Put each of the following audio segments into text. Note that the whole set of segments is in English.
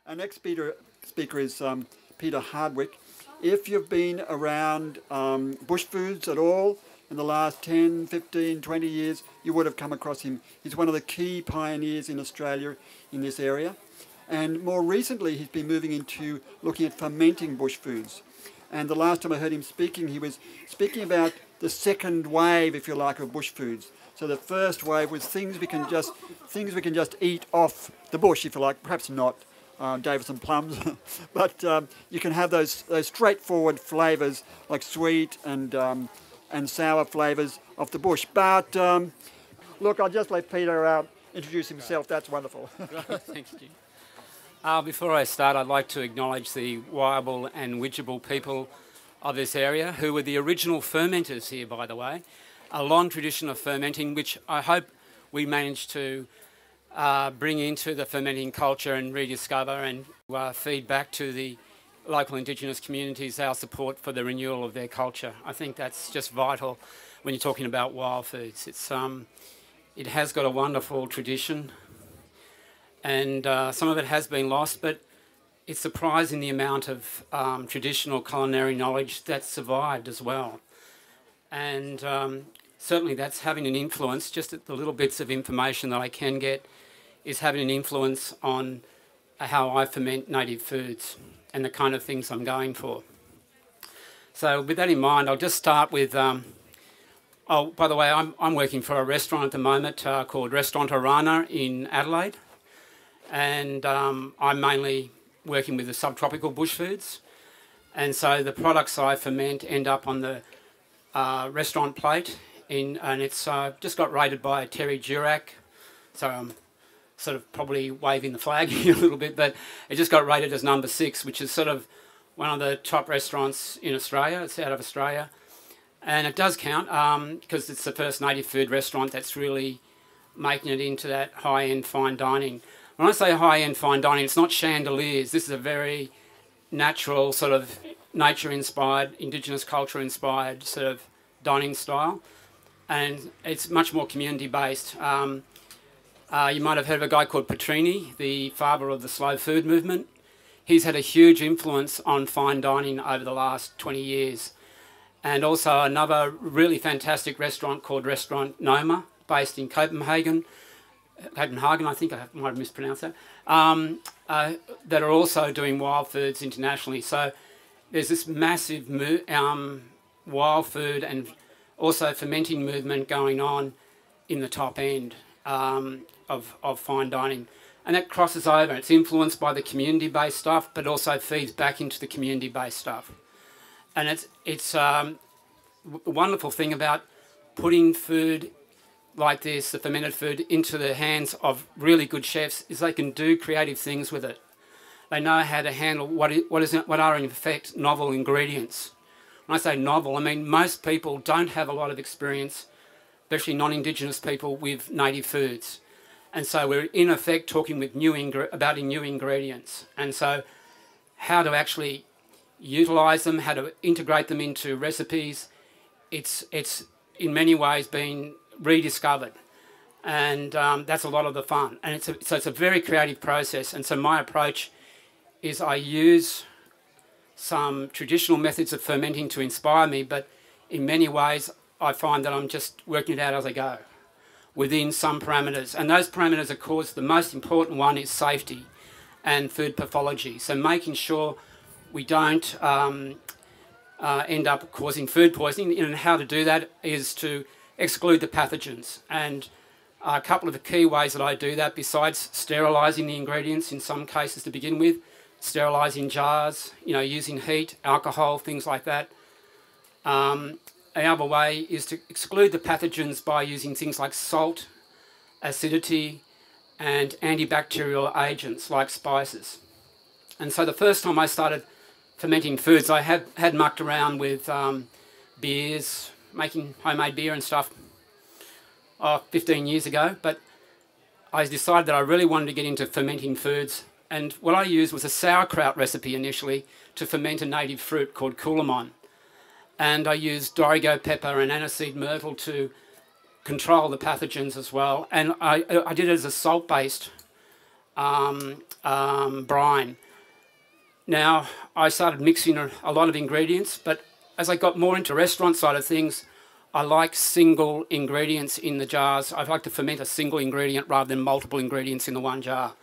Our next speaker is Peter Hardwick. If you've been around bush foods at all in the last 10, 15, 20 years, you would have come across him. He's one of the key pioneers in Australia in this area. And more recently, he's been moving into looking at fermenting bush foods. And the last time I heard him speaking, he was speaking about the second wave, if you like, of bush foods. So the first wave was things we can just eat off the bush, if you like, perhaps not Davison plums, but you can have those straightforward flavours like sweet and sour flavours off the bush. But look, I'll just let Peter introduce himself. That's wonderful. Thanks, Jim. Before I start, I'd like to acknowledge the Wyable and Widjabul people of this area, who were the original fermenters here, by the way. A long tradition of fermenting, which I hope we managed to bring into the fermenting culture and rediscover and feed back to the local Indigenous communities our support for the renewal of their culture. I think that's just vital when you're talking about wild foods. It has got a wonderful tradition, and some of it has been lost, but it's surprising the amount of traditional culinary knowledge that's survived as well. And certainly that's having an influence, just the little bits of information that I can get is having an influence on how I ferment native foods and the kind of things I'm going for. So with that in mind, I'll just start with, oh, by the way, I'm working for a restaurant at the moment called Restaurant Arana in Adelaide. And I'm mainly working with the subtropical bush foods. And so the products I ferment end up on the restaurant plate, and it's just got rated by Terry Durack. So I'm sort of probably waving the flag here a little bit, but it just got rated as number 6, which is sort of one of the top restaurants in Australia. It's out of Australia. And it does count because it's the first native food restaurant that's really making it into that high-end fine dining. When I say high-end fine dining, it's not chandeliers. This is a very natural, sort of nature-inspired, Indigenous culture-inspired sort of dining style. And it's much more community-based. You might have heard of a guy called Petrini, the father of the slow food movement. He's had a huge influence on fine dining over the last 20 years. And also another really fantastic restaurant called Restaurant Noma, based in Copenhagen, I think I might have mispronounced that, that are also doing wild foods internationally. So there's this massive wild food and also fermenting movement going on in the top end of fine dining. And that crosses over. It's influenced by the community-based stuff, but also feeds back into the community-based stuff. And it's the wonderful thing about putting food like this, the fermented food, into the hands of really good chefs is they can do creative things with it. They know how to handle what are in effect novel ingredients. When I say novel, I mean most people don't have a lot of experience, especially non-Indigenous people, with native foods. And so we're in effect talking with about new ingredients. And so how to actually utilise them, how to integrate them into recipes, it's in many ways been rediscovered. And that's a lot of the fun. And so it's a very creative process. And so my approach is I use some traditional methods of fermenting to inspire me, but in many ways I find that I'm just working it out as I go within some parameters. And those parameters, of course, the most important one is safety and food pathology. So making sure we don't end up causing food poisoning, and how to do that is to exclude the pathogens. And a couple of the key ways that I do that, besides sterilising the ingredients in some cases to begin with, sterilising jars, using heat, alcohol, things like that. Another way is to exclude the pathogens by using things like salt, acidity, and antibacterial agents like spices. And so the first time I started fermenting foods, I had mucked around with beers, making homemade beer and stuff 15 years ago, but I decided that I really wanted to get into fermenting foods, and what I used was a sauerkraut recipe initially to ferment a native fruit called coolamon. And I used Dorigo pepper and aniseed myrtle to control the pathogens as well. And I did it as a salt-based brine. Now, I started mixing a lot of ingredients, but as I got more into restaurant side of things, I like single ingredients in the jars. I like to ferment a single ingredient rather than multiple ingredients in the one jar,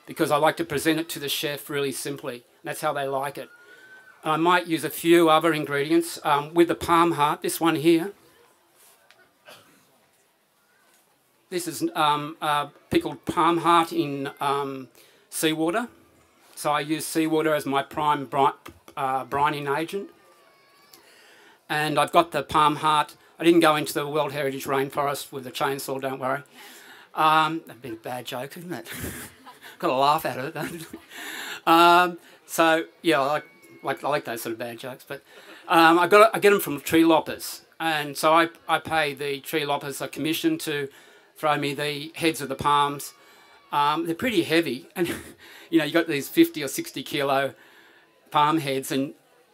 because I like to present it to the chef really simply. That's how they like it. I might use a few other ingredients. With the palm heart, this one here, this is pickled palm heart in seawater. So I use seawater as my prime brining agent. And I've got the palm heart. I didn't go into the World Heritage Rainforest with a chainsaw, don't worry. That'd be a bad joke, isn't it? Got to laugh at it, don't you? So, yeah, I like those sort of bad jokes. But I get them from tree loppers. And so I pay the tree loppers a commission to throw me the heads of the palms. They're pretty heavy. And, you know, you got these 50 or 60 kilo palm heads and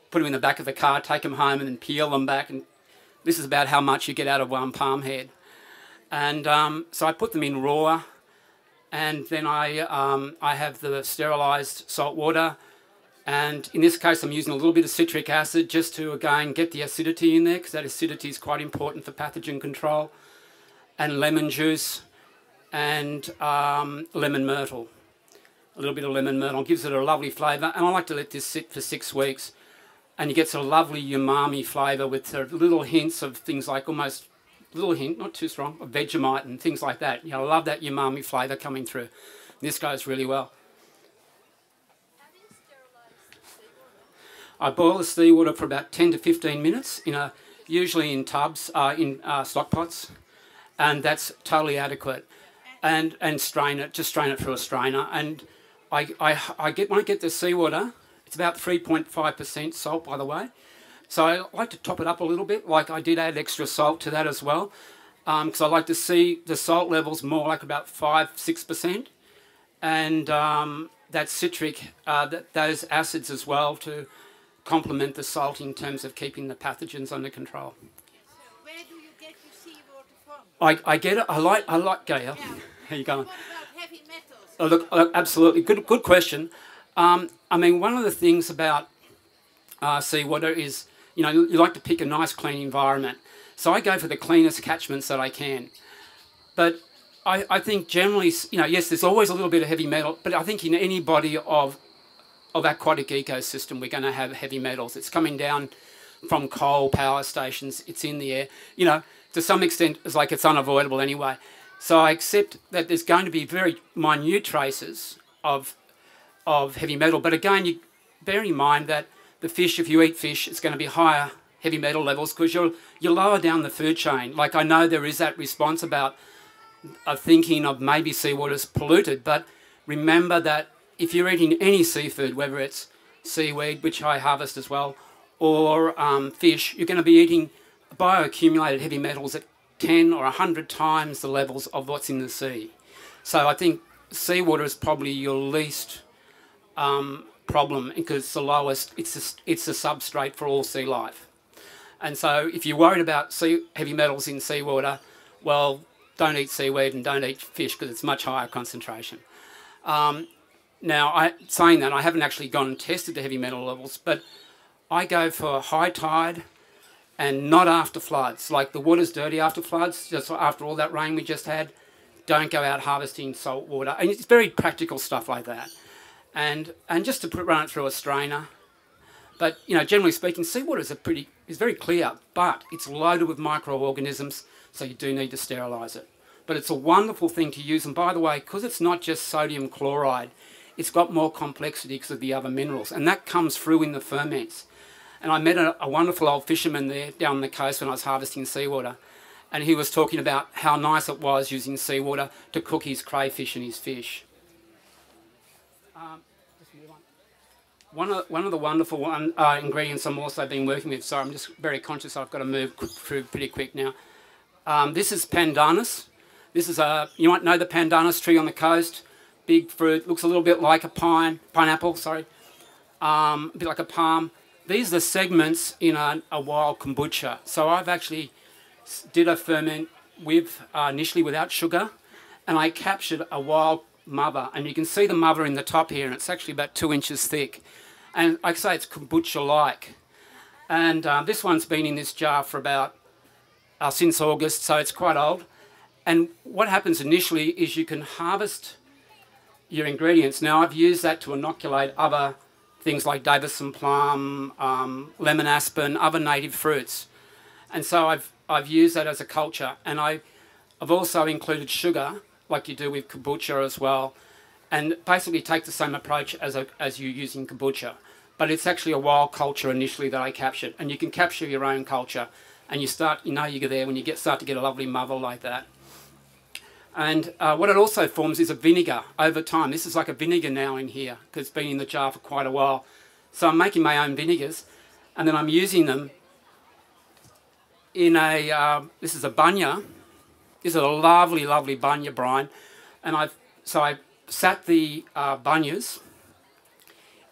put them in the back of the car, take them home and then peel them back. And this is about how much you get out of one palm head. And so I put them in raw. And then I have the sterilised salt water. And in this case, I'm using a little bit of citric acid just to, again, get the acidity in there, because that acidity is quite important for pathogen control. And lemon juice and lemon myrtle. A little bit of lemon myrtle gives it a lovely flavour. And I like to let this sit for 6 weeks. And you get a lovely umami flavour with little hints of things like almost, little hint, not too strong, of Vegemite and things like that. You know, I love that umami flavour coming through. This goes really well. I boil the seawater for about 10 to 15 minutes, usually in tubs, in stock pots, and that's totally adequate. And strain it, just strain it through a strainer. And when I get the seawater, it's about 3.5% salt, by the way. So I like to top it up a little bit, like I did add extra salt to that as well, because I like to see the salt levels more like about 5–6%. And that citric, those acids as well to complement the salt in terms of keeping the pathogens under control. So where do you get your seawater from? I get it. I like Gaia. Yeah. How you going? What about heavy metals? Oh, look, absolutely. Good question. I mean, one of the things about seawater is, you like to pick a nice clean environment. So I go for the cleanest catchments that I can. But I think generally, yes, there's always a little bit of heavy metal, but I think in any body of aquatic ecosystem, we're going to have heavy metals. It's coming down from coal power stations. It's in the air. To some extent, it's unavoidable anyway. So I accept that there's going to be very minute traces of heavy metal. But again, you bear in mind that the fish, if you eat fish, it's going to be higher heavy metal levels because you're lower down the food chain. Like, I know there is that response about thinking of maybe seawater's polluted, but remember that if you're eating any seafood, whether it's seaweed, which I harvest as well, or fish, you're going to be eating bioaccumulated heavy metals at 10 or 100 times the levels of what's in the sea. So I think seawater is probably your least problem because it's the lowest, it's the substrate for all sea life. And so if you're worried about heavy metals in seawater, well, don't eat seaweed and don't eat fish because it's much higher concentration. Now, saying that, I haven't actually gone and tested the heavy metal levels, but I go for high tide and not after floods. Like, the water's dirty after floods, just after all that rain we just had. Don't go out harvesting salt water. And it's very practical stuff like that. And just to run it through a strainer. But, generally speaking, seawater is very clear, but it's loaded with microorganisms, so you do need to sterilise it. But it's a wonderful thing to use. And by the way, because it's not just sodium chloride, it's got more complexity because of the other minerals. And that comes through in the ferments. And I met a wonderful old fisherman there down the coast when I was harvesting seawater. And he was talking about how nice it was using seawater to cook his crayfish and his fish. One of the wonderful ingredients I'm also been working with, sorry, I'm just very conscious I've got to move through pretty quick now. This is pandanus. This is you might know the pandanus tree on the coast. Big fruit, looks a little bit like a pineapple, sorry. A bit like a palm. These are the segments in a wild kombucha. So I've actually did a ferment with initially without sugar, and I captured a wild mother, and you can see the mother in the top here, and it's actually about 2 inches thick. And like I say, it's kombucha-like. And this one's been in this jar for about, since August, so it's quite old. And what happens initially is you can harvest your ingredients. Now, I've used that to inoculate other things like Davison plum, lemon aspen, other native fruits. And so I've used that as a culture. And I've also included sugar, like you do with kombucha as well, and basically take the same approach as you use in kombucha. But it's actually a wild culture initially that I captured. And you can capture your own culture. And you start, you know, you get there when you start to get a lovely mother like that. And what it also forms is a vinegar over time. This is like a vinegar now in here because it's been in the jar for quite a while. So I'm making my own vinegars, and then I'm using them in a, this is a bunya. This is a lovely, lovely bunya brine. And I sat the bunyas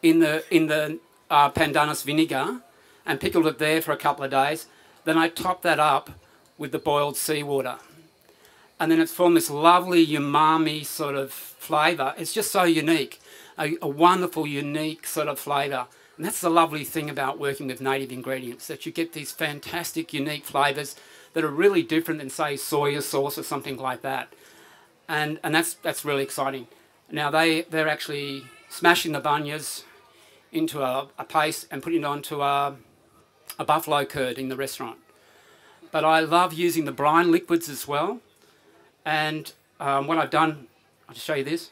in the pandanus vinegar and pickled it there for a couple of days. Then I topped that up with the boiled seawater. And then it's formed this lovely umami sort of flavour. It's just so unique, a wonderful, unique sort of flavour. And that's the lovely thing about working with native ingredients, that you get these fantastic, unique flavours that are really different than, say, soya sauce or something like that. And that's really exciting. Now, they're actually smashing the bunyas into a paste and putting it onto a buffalo curd in the restaurant. But I love using the brine liquids as well. And what I've done, I'll just show you this.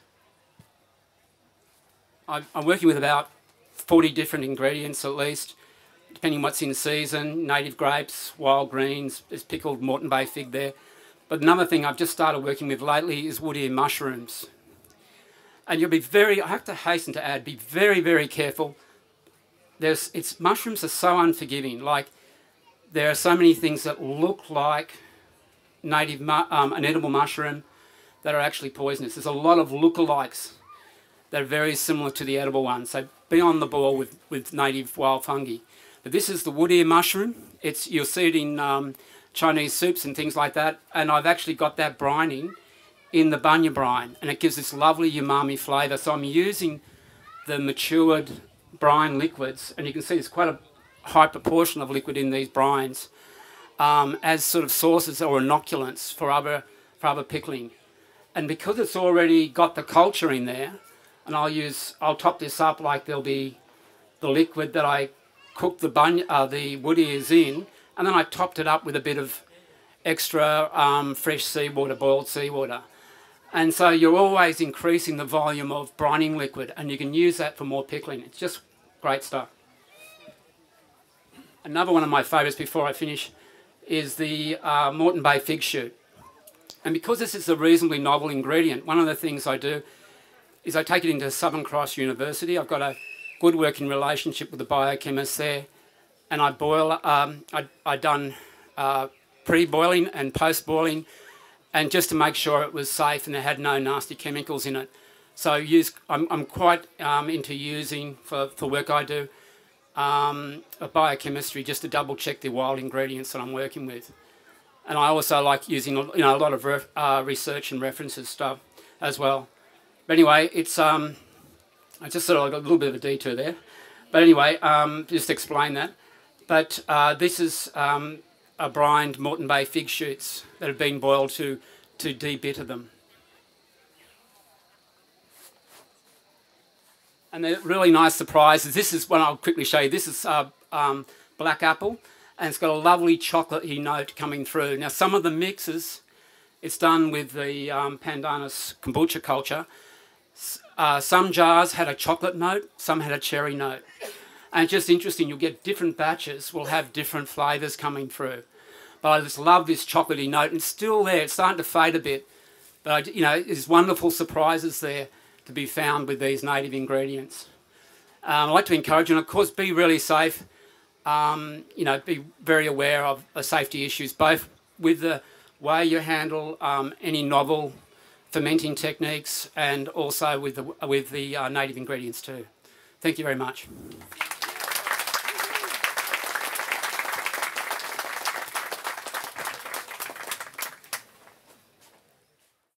I'm working with about 40 different ingredients at least, depending what's in season. Native grapes, wild greens, there's pickled Moreton Bay fig there. But another thing I've just started working with lately is wood ear mushrooms. And you'll be I have to hasten to add, be very, very careful. Mushrooms are so unforgiving. Like, there are so many things that look like native, an edible mushroom that are actually poisonous. There's a lot of lookalikes that are very similar to the edible ones. So be on the ball with native wild fungi. But this is the wood ear mushroom. You'll see it in Chinese soups and things like that. And I've actually got that brining in the bunya brine, and it gives this lovely umami flavour. So I'm using the matured brine liquids, and you can see there's quite a high proportion of liquid in these brines, as sort of sources or inoculants for other pickling. And because it's already got the culture in there, and I'll top this up like there'll be the liquid that I cooked the wood ears in, and then I topped it up with a bit of extra fresh seawater, boiled seawater. And so you're always increasing the volume of brining liquid, and you can use that for more pickling. It's just great stuff. Another one of my favourites before I finish is the Moreton Bay fig shoot. And because this is a reasonably novel ingredient, one of the things I do is I take it into Southern Cross University. I've got a good working relationship with the biochemist there, and I boil. I done pre-boiling and post-boiling, and just to make sure it was safe and it had no nasty chemicals in it. So I'm quite into using for work I do a biochemistry just to double check the wild ingredients that I'm working with. And I also like using a lot of research and references stuff as well. But anyway, it's I just sort of got a little bit of a detour there. But anyway, just to explain that. But this is a brined Moreton Bay fig shoots that have been boiled to de-bitter them. And they're really nice surprises. This is one I'll quickly show you. This is black apple, and it's got a lovely chocolatey note coming through. Now, some of the mixes, it's done with the pandanus kombucha culture. Some jars had a chocolate note, some had a cherry note. And it's just interesting, you'll get different batches will have different flavours coming through. But I just love this chocolatey note, and it's still there. It's starting to fade a bit. But, there's wonderful surprises there to be found with these native ingredients. I'd like to encourage you, and of course, be really safe. Be very aware of the safety issues, both with the way you handle any novel fermenting techniques and also with the native ingredients too. Thank you very much.